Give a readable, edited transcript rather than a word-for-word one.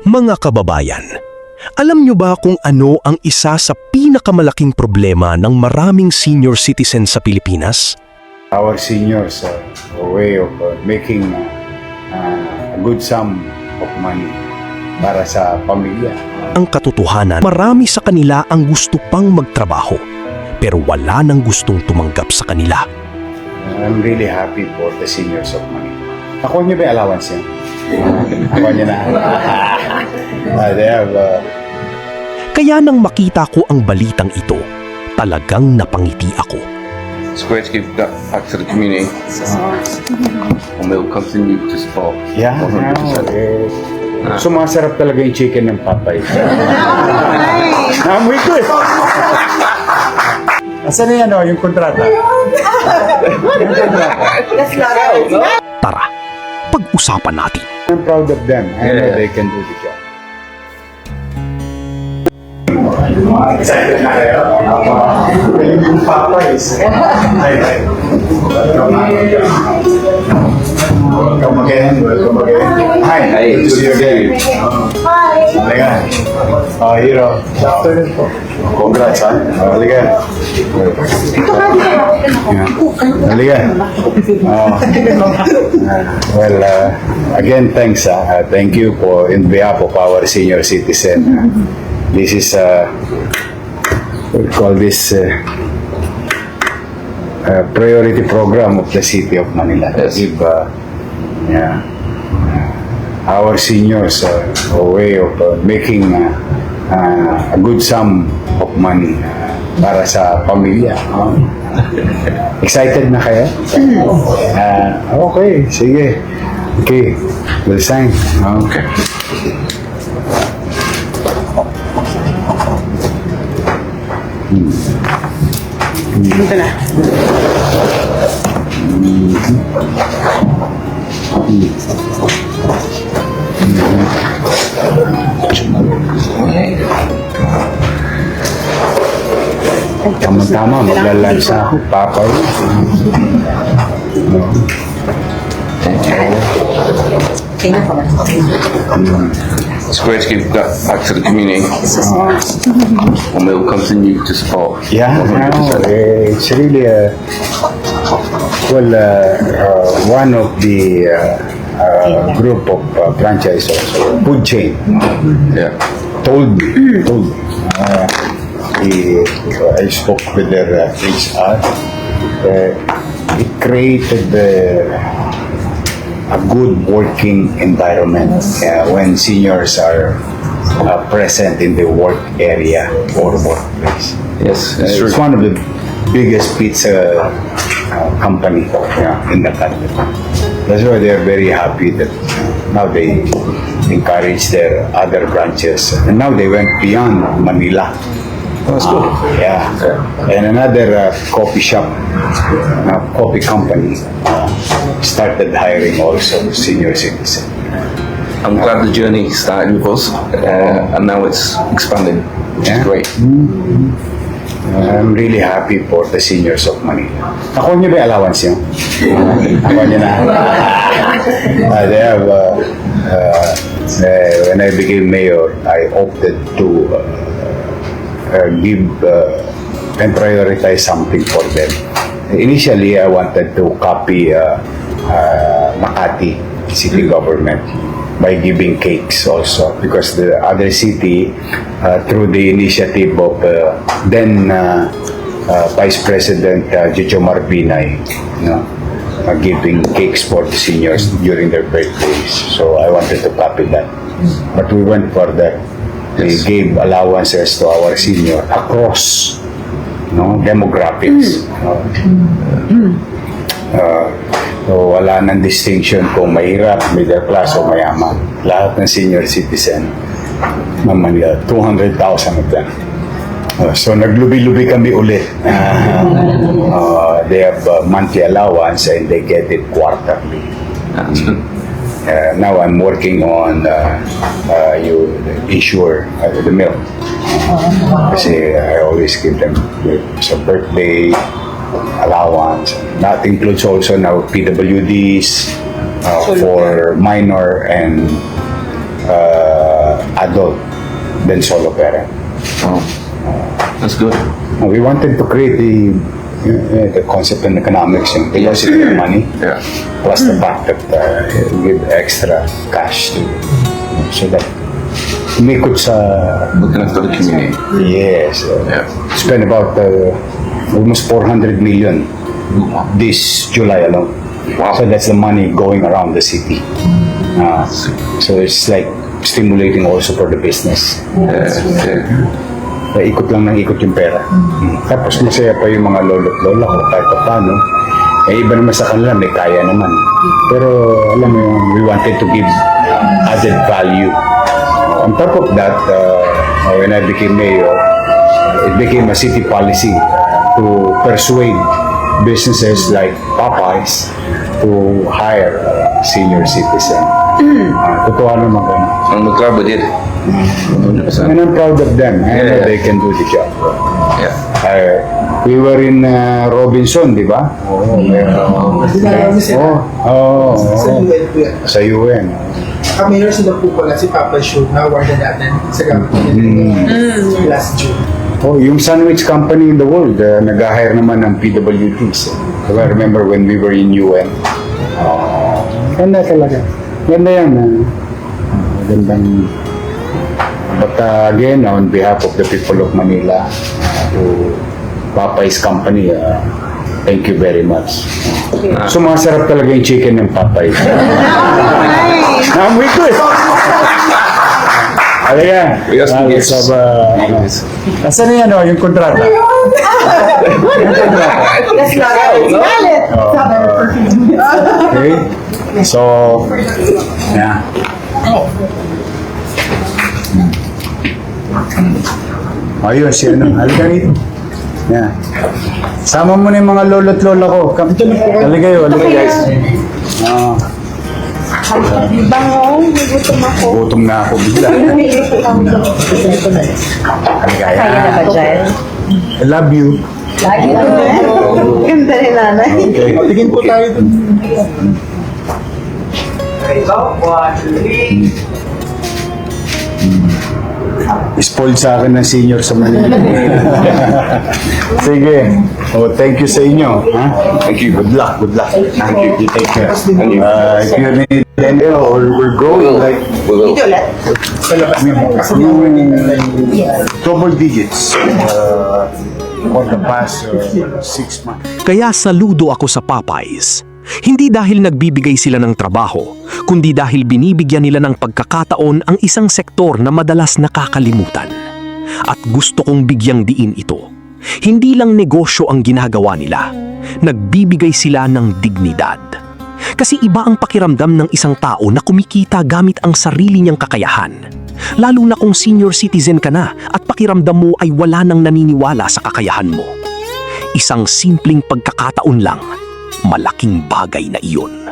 Mga kababayan, alam nyo ba kung ano ang isa sa pinakamalaking problema ng maraming senior citizen sa Pilipinas? Our seniors are a way of making a good sum of money para sa pamilya. Ang katotohanan, marami sa kanila ang gusto pang magtrabaho, pero wala nang gustong tumanggap sa kanila. I'm really happy for the seniors of money. Ako niyo ba yung allowance yan? Ako niyo na. They have... Kaya nang makita ko ang balitang ito, talagang napangiti ako. It's great to give that back to the community, and we'll continue to support. Yeah, 100%. sumasarap talaga yung chicken ng Papay. Naamoy ko eh. Asan na yan o, yung kontrata? Tara, pag-usapan natin. I'm proud of them. I know they can do the job. Excited na kayo? Yung Popeyes. Welcome again. Welcome again. Hi. Good to see you again. Hi. Halika. Hero. Afternoon po. Congrats, ha? Halika. Halika. Well, again, thanks. Thank you for in behalf of our senior citizen. This is we call this priority program of the City of Manila. Yes. Give our seniors a way of making a good sum of money para sa pamilya. Excited na kayo? Okay, sige. Okay, we'll sign. Okay. Ito na. Tama-tama, maglalansa ako. Papa. Okay na po. It's great to give that back to the community, and we'll continue to support. Yeah, 100%. it's really one of the group of franchise also, food chain. Yeah. Told me, I spoke with their HR. It created a good working environment when seniors are present in the work area or workplace. Yes, it's true. It's one of the biggest pizza company in the country. That's why they are very happy that now they encourage their other branches. And now they went beyond Manila. That's good. Yeah. And another coffee shop, coffee company started hiring also senior citizens. I'm glad the journey started with us, and now it's expanding, which is Yeah. great. I'm really happy for the seniors of Manila. Ako niyo ba yung allowance niyo? Ako niyo na. They have, when I became mayor, I opted to give and prioritize something for them. Initially, I wanted to copy Makati city government by giving cakes also, because the other city, through the initiative of then Vice President Jojo Marbinay, giving cakes for the seniors during their birthdays. So I wanted to copy that. But we went for that. We gave allowances to our senior across demographics. So wala nang distinction kung mahirap, middle class o mayaman. Lahat ng senior citizen ng Manila, 200,000 of them. So naglubi-lubi kami ulit. They have monthly allowance and they get it quarterly. That's good. Now I'm working on you insure the milk. Kasi I always give them sa birthday allowance. That includes also now PWDs for minor and adult than solo parent. Oh, that's good. We wanted to create the concept in economics, yung velocity of money, Yeah. plus the fact that give extra cash to, so that umikot sa, Looking after the community. yes, Yeah. spend about almost 400 million this July alone. Wow. So that's the money going around the city. So it's like stimulating also for the business. Ikot lang ng ikot yung pera. Tapos masaya pa yung mga lolo't lola ko kahit pa paano. Iba naman sa kanila, may kaya naman. Pero alam mo yung we wanted to give added value. On top of that, when I became mayor, it became a city policy to persuade businesses like Popeyes to hire a senior citizen. Totoo naman kami. I'm glad we did. 100%. And I'm proud of them. I know Yeah. they can do the job. Yeah. We were in Robinson, di ba? Oo. Sa UN. Mayor sila po pala si Papa Show na awardan natin sa government last June. Oh, yung sandwich company in the world, nag-hire naman ng PWDs. I remember when we were in UN. Ganda talaga. Ganda yan. Gandang. But again, on behalf of the people of Manila, to Popeyes Company, thank you very much. Sumasarap talaga yung chicken ng Popeyes. Naamoy ko eh. Halika. Yes, yes. Asan na yan yung kontrata? Okay. So, yeah. Ayun, si ano. Halika rito. Yeah. Sama mo na yung mga lolo't lola ko. Halika kayo, halika guys. Gutom na ako bigla. Halika yan. Kaya na ba dyan? I love you. Ganda ni nanay. Okay. Tingin po tayo dun. Spoiled sa akin ng senior sa Manila. Sige. Oh, thank you sa inyo. Ha? Thank you. Good luck. Good luck. Thank you. You take care. If you need any or we're growing like We will. double digits for the past 6 months. Kaya saludo ako sa Popeyes. Hindi dahil nagbibigay sila ng trabaho, kundi dahil binibigyan nila ng pagkakataon ang isang sektor na madalas nakakalimutan. At gusto kong bigyang diin ito. Hindi lang negosyo ang ginagawa nila, nagbibigay sila ng dignidad. Kasi iba ang pakiramdam ng isang tao na kumikita gamit ang sarili niyang kakayahan. Lalo na kung senior citizen ka na at pakiramdam mo ay wala nang naniniwala sa kakayahan mo. Isang simpleng pagkakataon lang, malaking bagay na iyon.